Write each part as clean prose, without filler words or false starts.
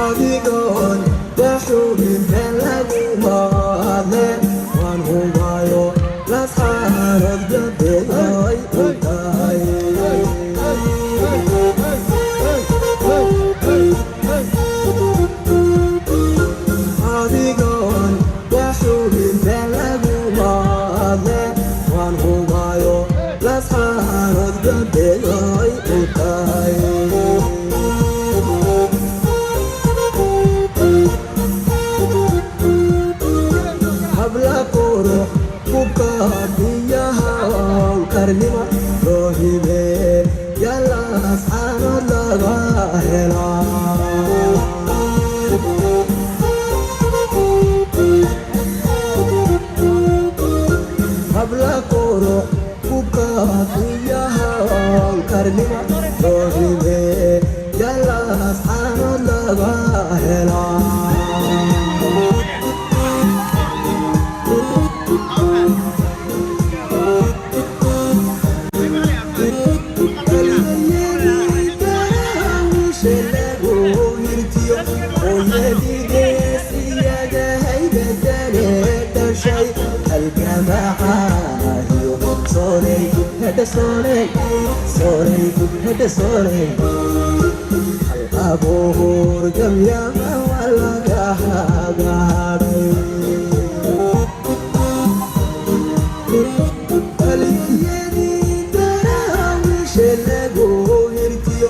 adigoon waxuubin meel lagu maadle waan hubayo lasxaanood gabeeyoy u tahay adigoon waxuubin meel lagu maadle waan hubayo lasxaanood gabeeyoy u tahay karnima loo hibee yalaas caanood laga helaa habla qurux ku kaadiyahan karnima loo hibee yalaas caanood laga helaa sorry abuhur jamyama walaga hagaray aliyadi darawishe lagu hirtiyo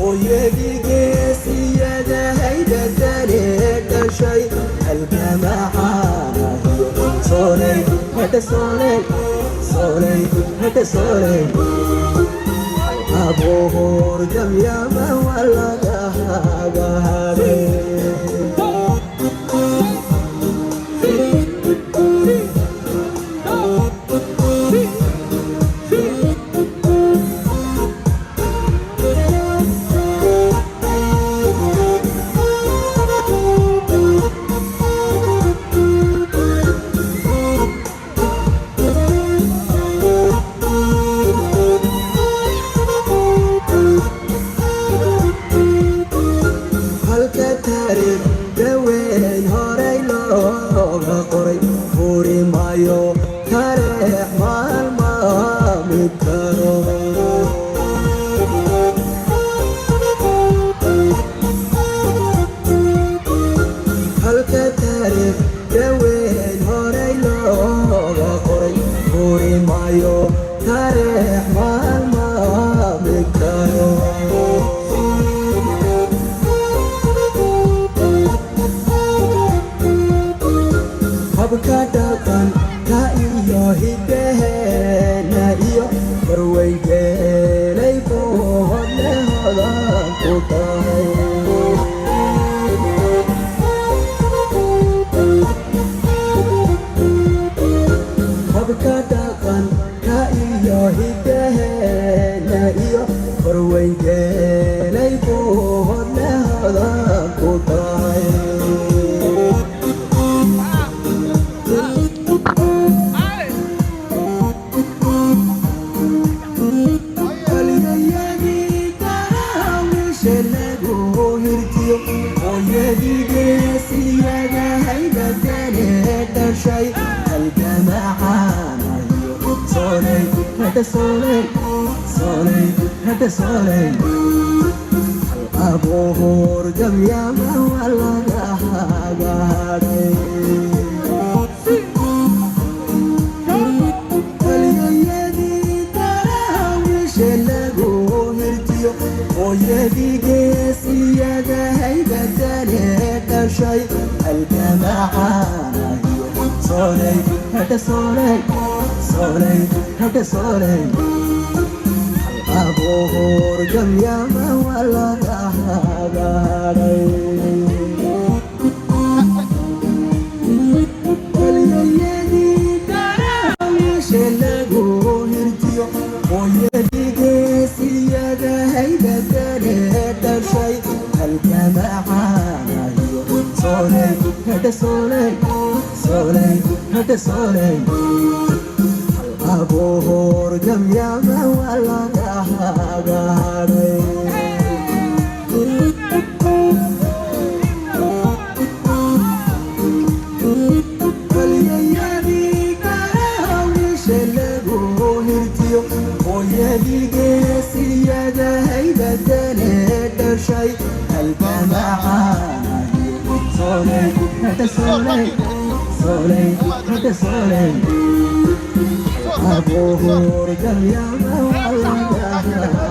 oyadiga siyada haydadane dhashay halgamacaanayo sorey abuhur jamyama walaga hagaray abuhur jamyama walaga hagaray aliyadi darawishe lagu hirtiyo oyadiga siyada haydadane dhashay halgamacaanayo sorey abuhur jamyama walaga hagaray aliyadi darawishe lagu hirtiyo oyadiga siyada haydadane dhashay halgamacaanayo sorey أبوهور جم يا مولا دهاغاري فليدي كراوي شلقو هرتيو ويدي قاسي يدا هيدا دلت شي الجماعة سولي هذا سولي سولي هذا سولي أبوه رجل يا مولا